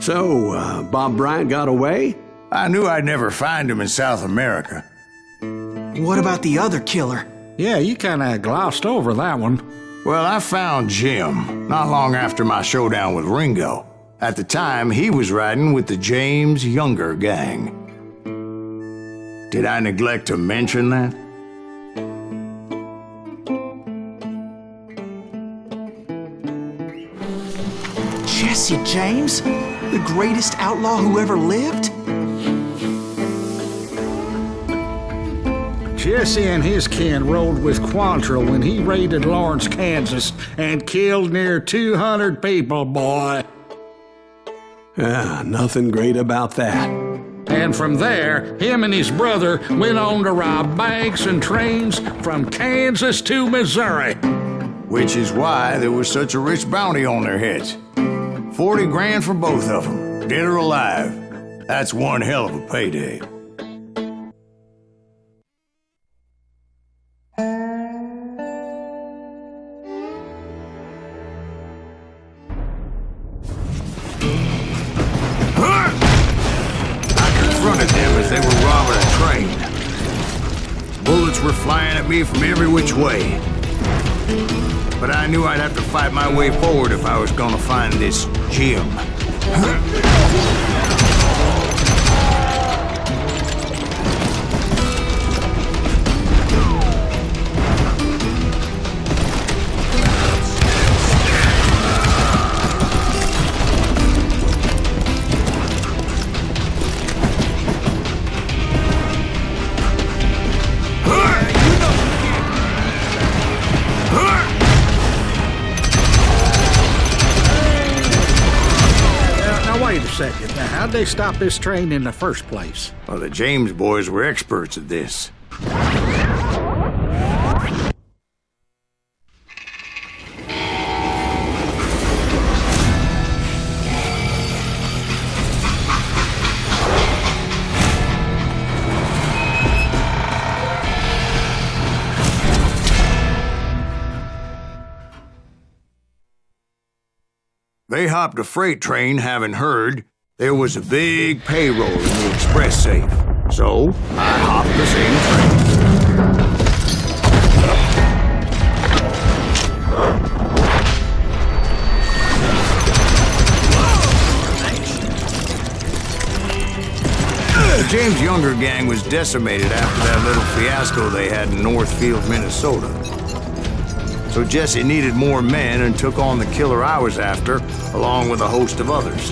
So, Bob Bryant got away? I knew I'd never find him in South America. What about the other killer? Yeah, you kinda glossed over that one. Well, I found Jim not long after my showdown with Ringo. At the time, he was riding with the James Younger gang. Did I neglect to mention that? Jesse James? The greatest outlaw who ever lived? Jesse and his kin rode with Quantrill when he raided Lawrence, Kansas, and killed near 200 people, boy. Nothing great about that. And from there, him and his brother went on to rob banks and trains from Kansas to Missouri. Which is why there was such a rich bounty on their heads. 40 grand for both of them, dead or alive. That's one hell of a payday. As they were robbing a train. Bullets were flying at me from every which way. But I knew I'd have to fight my way forward if I was gonna find this Jim. Wait a second. Now, how'd they stop this train in the first place? Well, the James boys were experts at this. They hopped a freight train having heard there was a big payroll in the express safe. So, I hopped the same train. The James Younger gang was decimated after that little fiasco they had in Northfield, Minnesota. So Jesse needed more men and took on the killer I was after, along with a host of others.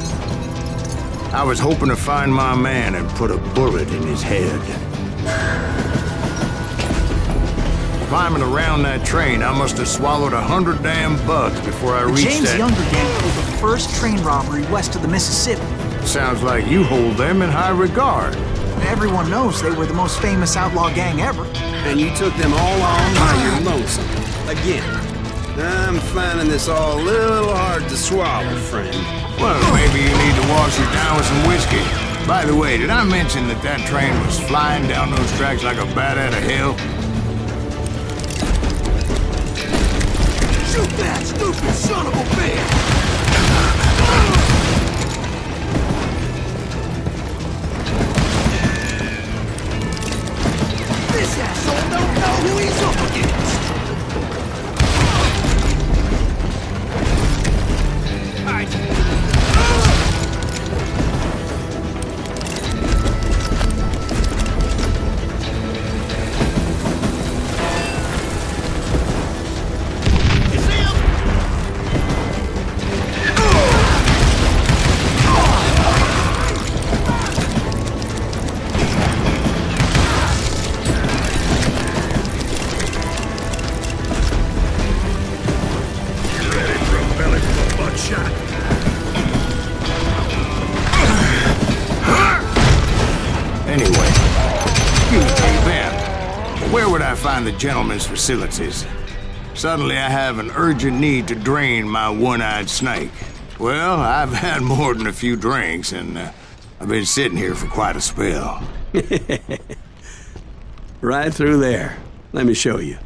I was hoping to find my man and put a bullet in his head. Climbing around that train, I must have swallowed 100 damn bugs before I reached James that... Younger gang pulled the first train robbery west of the Mississippi. Sounds like you hold them in high regard. Everyone knows they were the most famous outlaw gang ever. And you took them all on by your lonesome. Again. I'm finding this all a little hard to swallow, friend. Well, maybe you need to wash it down with some whiskey. By the way, did I mention that that train was flying down those tracks like a bat out of hell? Shoot that stupid son of a bitch! This asshole don't know who he's up against! Find the gentleman's facilities. Suddenly I have an urgent need to drain my one-eyed snake. Well, I've had more than a few drinks, and I've been sitting here for quite a spell. Right through there. Let me show you.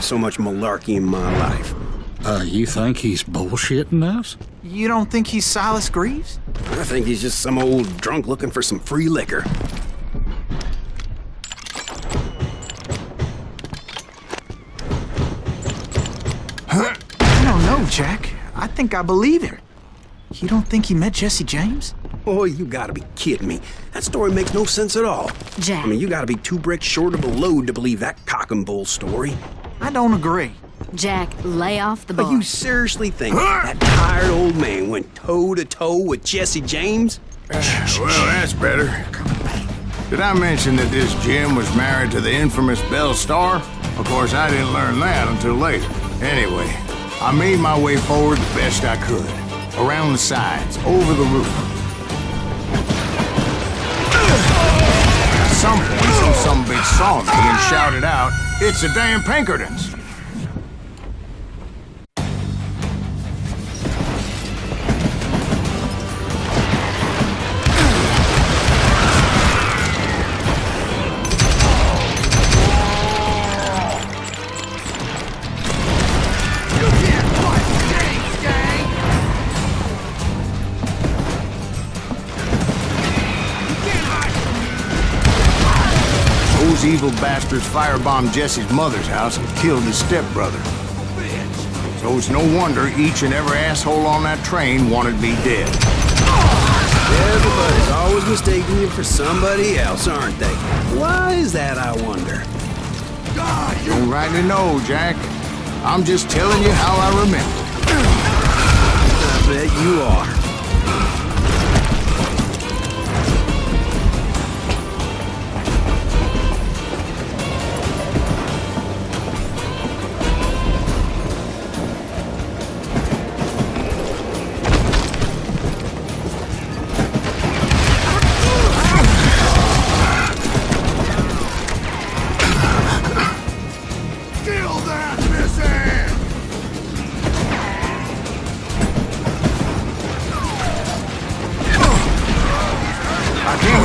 heard so much malarkey in my life. You think he's bullshitting us? You don't think he's Silas Greaves? I think he's just some old drunk looking for some free liquor. I don't know, Jack. I think I believe him. You don't think he met Jesse James? Oh, you gotta be kidding me. That story makes no sense at all. Jack. I mean, you gotta be 2 bricks short of a load to believe that cock and bull story. I don't agree. Jack, lay off the But bar. you seriously think that tired old man went toe-to-toe with Jesse James? Well, that's better. Did I mention that this Jim was married to the infamous Belle Starr? Of course, I didn't learn that until later. Anyway, I made my way forward the best I could. Around the sides, over the roof. At some point, some bitch saw me and shouted out, "It's the damn Pinkertons!" Those evil bastards firebombed Jesse's mother's house and killed his stepbrother. So it's no wonder each and every asshole on that train wanted me dead. Everybody's always mistaking you for somebody else, aren't they? Why is that, I wonder? Don't rightly know, Jack. I'm just telling you how I remember. I bet you are.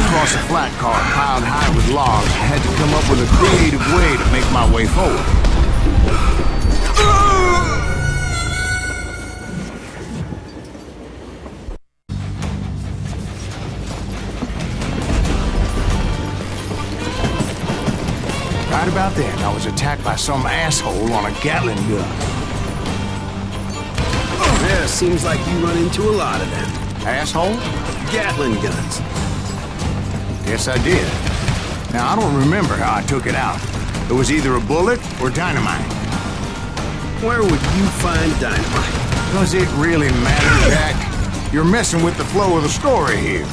Across a flat car piled high with logs, I had to come up with a creative way to make my way forward. Right about then, I was attacked by some asshole on a Gatling gun. Yeah, seems like you run into a lot of them. Asshole? Gatling guns. Yes, I did. Now, I don't remember how I took it out. It was either a bullet or dynamite. Where would you find dynamite? Does it really matter, Jack? You're messing with the flow of the story here.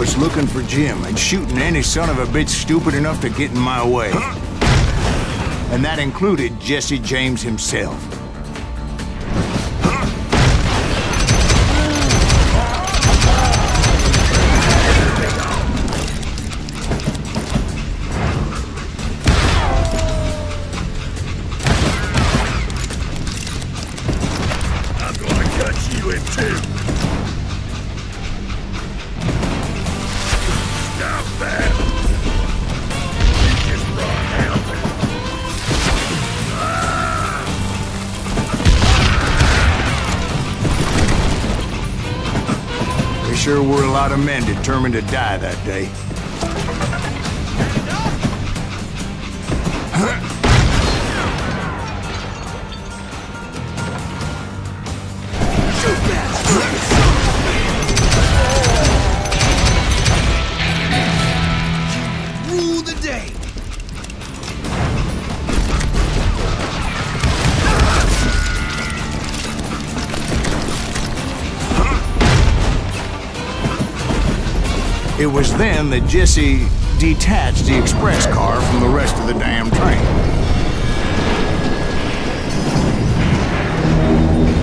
was looking for Jim and shooting any son of a bitch stupid enough to get in my way. And that included Jesse James himself. I'm gonna cut you in two. Stop that. You just brought help. There sure were a lot of men determined to die that day. Shoot that stupid son of a bitch. Rule the day. It was then that Jesse detached the express car from the rest of the damn train.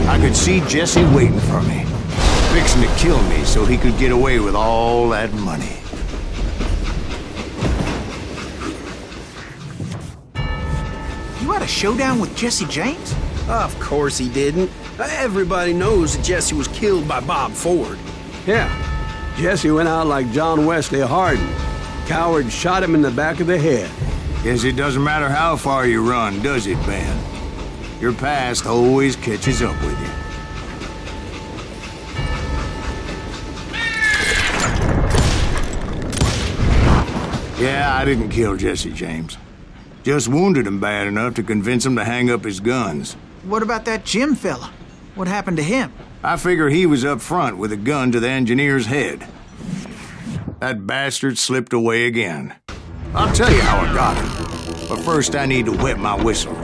I could see Jesse waiting for me, fixing to kill me so he could get away with all that money. You had a showdown with Jesse James? Of course he didn't. Everybody knows that Jesse was killed by Bob Ford. Yeah. Jesse went out like John Wesley Hardin. Coward shot him in the back of the head. Guess it doesn't matter how far you run, does it, Ben? Your past always catches up with you. Yeah, I didn't kill Jesse James. Just wounded him bad enough to convince him to hang up his guns. What about that Jim fella? What happened to him? I figure he was up front with a gun to the engineer's head. That bastard slipped away again. I'll tell you how I got him. But first I need to wet my whistle.